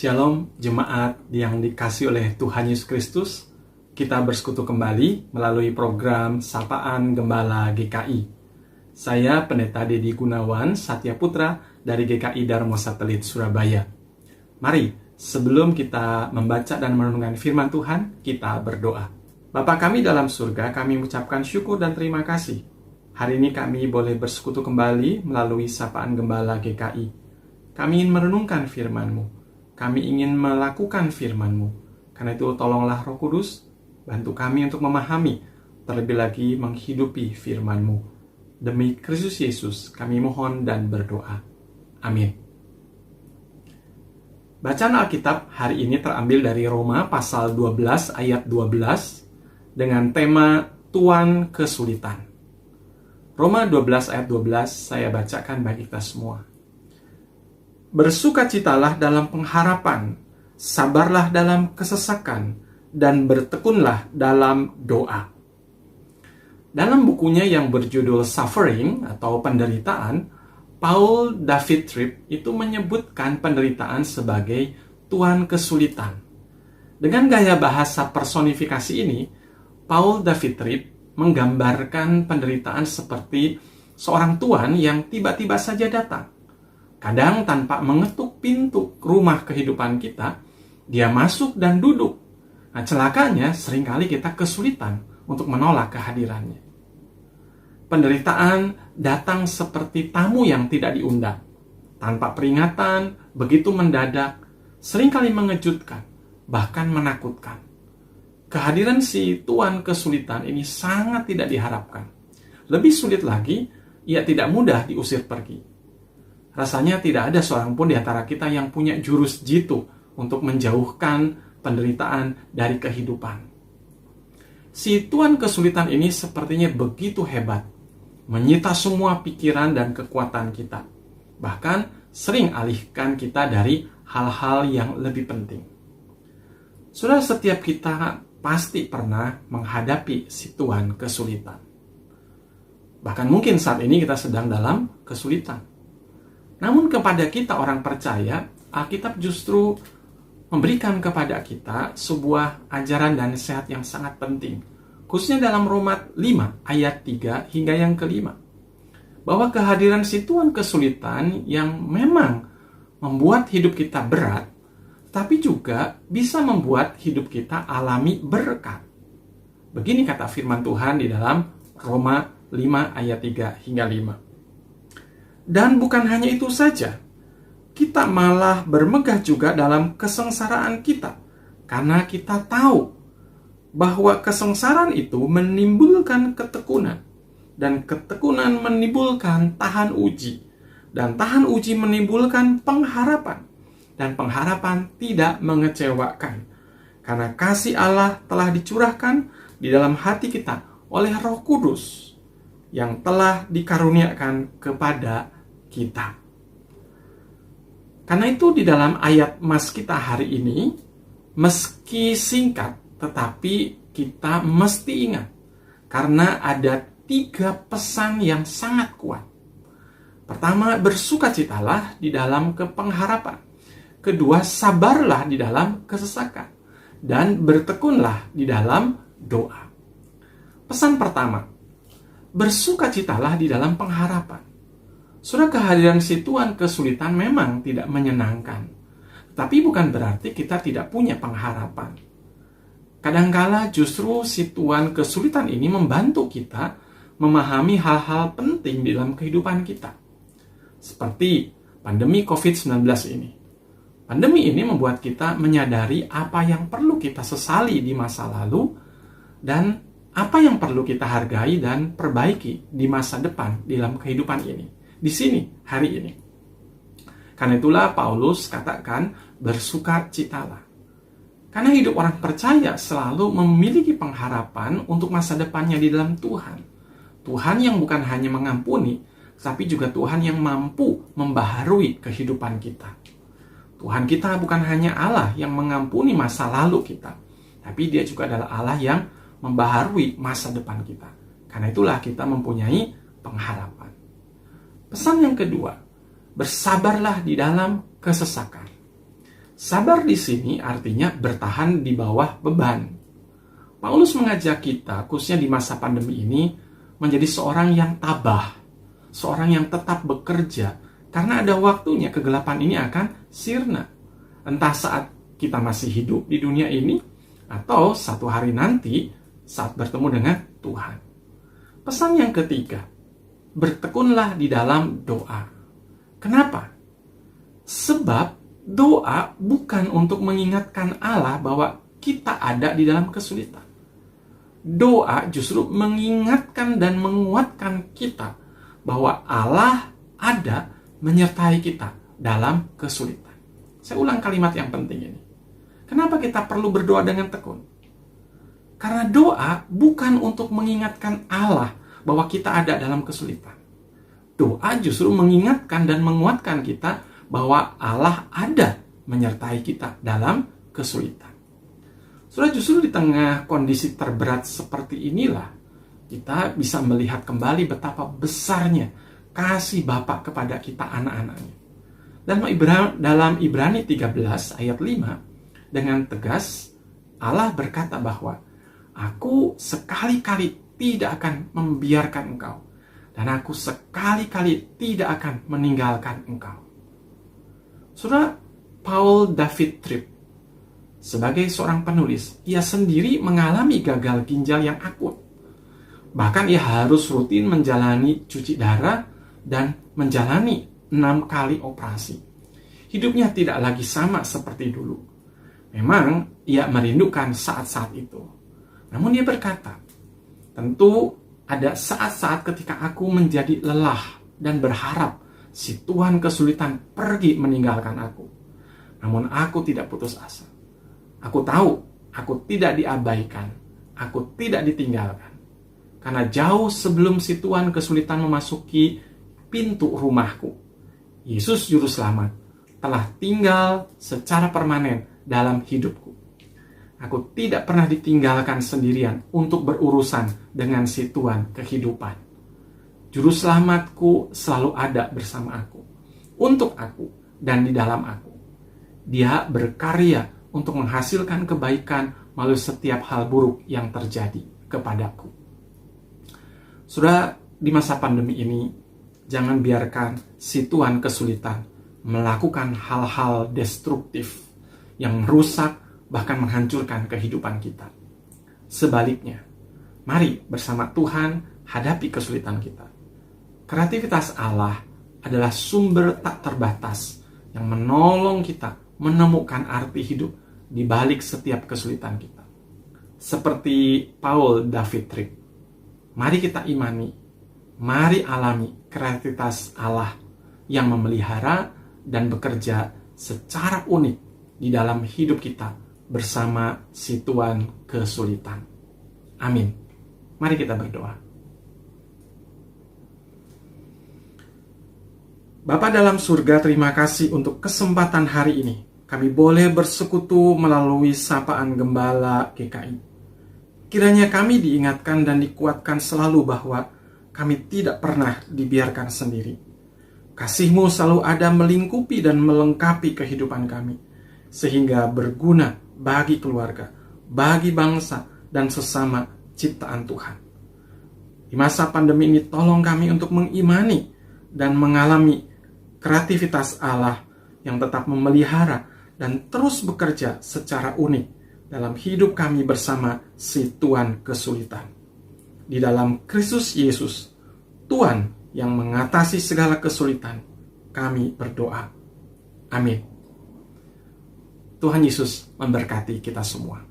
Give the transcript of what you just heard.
Shalom jemaat yang dikasih oleh Tuhan Yesus Kristus. Kita bersekutu kembali melalui program Sapaan Gembala GKI. Saya Pendeta Dedi Gunawan Satya Putra dari GKI Darmo Satelit Surabaya. Mari, sebelum kita membaca dan merenungkan firman Tuhan, kita berdoa. Bapa kami dalam surga, kami mengucapkan syukur dan terima kasih. Hari ini kami boleh bersekutu kembali melalui Sapaan Gembala GKI. Kami ingin merenungkan firman-Mu. Kami ingin melakukan firman-Mu. Karena itu tolonglah Roh Kudus, bantu kami untuk memahami, terlebih lagi menghidupi firman-Mu. Demi Kristus Yesus kami mohon dan berdoa. Amin. Bacaan Alkitab hari ini terambil dari Roma pasal 12 ayat 12 dengan tema Tuan Kesulitan. Roma 12 ayat 12 saya bacakan bagi kita semua. Bersukacitalah dalam pengharapan, sabarlah dalam kesesakan, dan bertekunlah dalam doa. Dalam bukunya yang berjudul Suffering atau Penderitaan, Paul David Tripp itu menyebutkan penderitaan sebagai Tuan Kesulitan. Dengan gaya bahasa personifikasi ini, Paul David Tripp menggambarkan penderitaan seperti seorang tuan yang tiba-tiba saja datang. Kadang tanpa mengetuk pintu rumah kehidupan kita, dia masuk dan duduk. Nah, celakanya seringkali kita kesulitan untuk menolak kehadirannya. Penderitaan datang seperti tamu yang tidak diundang. Tanpa peringatan, begitu mendadak, seringkali mengejutkan, bahkan menakutkan. Kehadiran si tuan kesulitan ini sangat tidak diharapkan. Lebih sulit lagi, ia tidak mudah diusir pergi. Rasanya tidak ada seorang pun di antara kita yang punya jurus jitu untuk menjauhkan penderitaan dari kehidupan. Si tuan kesulitan ini sepertinya begitu hebat, menyita semua pikiran dan kekuatan kita. Bahkan sering alihkan kita dari hal-hal yang lebih penting. Saudara, setiap kita pasti pernah menghadapi si tuan kesulitan. Bahkan mungkin saat ini kita sedang dalam kesulitan. Namun kepada kita orang percaya, Alkitab justru memberikan kepada kita sebuah ajaran dan nasihat yang sangat penting. Khususnya dalam Roma 5 ayat 3 hingga yang kelima. Bahwa kehadiran si tuan kesulitan yang memang membuat hidup kita berat, tapi juga bisa membuat hidup kita alami berkat. Begini kata firman Tuhan di dalam Roma 5 ayat 3 hingga 5. Dan bukan hanya itu saja, kita malah bermegah juga dalam kesengsaraan kita, karena kita tahu bahwa kesengsaraan itu menimbulkan ketekunan, dan ketekunan menimbulkan tahan uji, dan tahan uji menimbulkan pengharapan, dan pengharapan tidak mengecewakan, karena kasih Allah telah dicurahkan di dalam hati kita oleh Roh Kudus yang telah dikaruniakan kepada kita. Karena itu di dalam ayat mas kita hari ini, meski singkat, tetapi kita mesti ingat. Karena ada 3 pesan yang sangat kuat. Pertama, bersukacitalah di dalam kepengharapan. Kedua, sabarlah di dalam kesesakan. Dan bertekunlah di dalam doa. Pesan pertama, bersukacitalah di dalam pengharapan. Saudara, kehadiran si tuan kesulitan memang tidak menyenangkan. Tapi bukan berarti kita tidak punya pengharapan. Kadangkala justru si tuan kesulitan ini membantu kita memahami hal-hal penting di dalam kehidupan kita. Seperti pandemi COVID-19 ini. Pandemi ini membuat kita menyadari apa yang perlu kita sesali di masa lalu dan apa yang perlu kita hargai dan perbaiki di masa depan di dalam kehidupan ini. Di sini, hari ini. Karena itulah Paulus katakan bersukacitalah. Karena hidup orang percaya selalu memiliki pengharapan untuk masa depannya di dalam Tuhan. Tuhan yang bukan hanya mengampuni, tapi juga Tuhan yang mampu membaharui kehidupan kita. Tuhan kita bukan hanya Allah yang mengampuni masa lalu kita, tapi Dia juga adalah Allah yang membaharui masa depan kita. Karena itulah kita mempunyai pengharapan. Pesan yang kedua, bersabarlah di dalam kesesakan. Sabar di sini artinya bertahan di bawah beban. Paulus mengajak kita, khususnya di masa pandemi ini, menjadi seorang yang tabah, seorang yang tetap bekerja, karena ada waktunya kegelapan ini akan sirna. Entah saat kita masih hidup di dunia ini, atau satu hari nanti saat bertemu dengan Tuhan. Pesan yang ketiga, bertekunlah di dalam doa. Kenapa? Sebab doa bukan untuk mengingatkan Allah bahwa kita ada di dalam kesulitan. Doa justru mengingatkan dan menguatkan kita bahwa Allah ada menyertai kita dalam kesulitan. Saya ulang kalimat yang penting ini. Kenapa kita perlu berdoa dengan tekun? Karena doa bukan untuk mengingatkan Allah bahwa kita ada dalam kesulitan. Doa justru mengingatkan dan menguatkan kita bahwa Allah ada menyertai kita dalam kesulitan. Sudah justru di tengah kondisi terberat seperti inilah, kita bisa melihat kembali betapa besarnya kasih Bapa kepada kita anak-anaknya. Dalam Ibrani 13 ayat 5, dengan tegas Allah berkata bahwa Aku sekali-kali tidak akan membiarkan engkau, dan aku sekali-kali tidak akan meninggalkan engkau. Saudara, Paul David Tripp, sebagai seorang penulis, ia sendiri mengalami gagal ginjal yang akut. Bahkan ia harus rutin menjalani cuci darah dan menjalani 6 kali operasi. Hidupnya tidak lagi sama seperti dulu. Memang ia merindukan saat-saat itu. Namun dia berkata, tentu ada saat-saat ketika aku menjadi lelah dan berharap si Tuhan kesulitan pergi meninggalkan aku. Namun aku tidak putus asa. Aku tahu aku tidak diabaikan, aku tidak ditinggalkan. Karena jauh sebelum si Tuhan kesulitan memasuki pintu rumahku, Yesus Juru Selamat telah tinggal secara permanen dalam hidupku. Aku tidak pernah ditinggalkan sendirian untuk berurusan dengan si Tuhan kehidupan. Juru Selamatku selalu ada bersama aku, untuk aku dan di dalam aku. Dia berkarya untuk menghasilkan kebaikan melalui setiap hal buruk yang terjadi kepadaku. Sudah di masa pandemi ini, jangan biarkan si Tuhan kesulitan melakukan hal-hal destruktif yang merusak bahkan menghancurkan kehidupan kita. Sebaliknya, mari bersama Tuhan hadapi kesulitan kita. Kreativitas Allah adalah sumber tak terbatas yang menolong kita menemukan arti hidup di balik setiap kesulitan kita. Seperti Paul David Tripp, mari kita imani, mari alami kreativitas Allah yang memelihara dan bekerja secara unik di dalam hidup kita bersama si Tuhan kesulitan. Amin. Mari kita berdoa. Bapa dalam surga, terima kasih untuk kesempatan hari ini. Kami boleh bersekutu melalui sapaan Gembala GKI. Kiranya kami diingatkan dan dikuatkan selalu bahwa kami tidak pernah dibiarkan sendiri. Kasih-Mu selalu ada melingkupi dan melengkapi kehidupan kami, sehingga berguna bagi keluarga, bagi bangsa, dan sesama ciptaan Tuhan. Di masa pandemi ini, tolong kami untuk mengimani dan mengalami kreativitas Allah yang tetap memelihara dan terus bekerja secara unik dalam hidup kami bersama si Tuhan kesulitan. Di dalam Kristus Yesus, Tuhan yang mengatasi segala kesulitan, kami berdoa. Amin. Tuhan Yesus memberkati kita semua.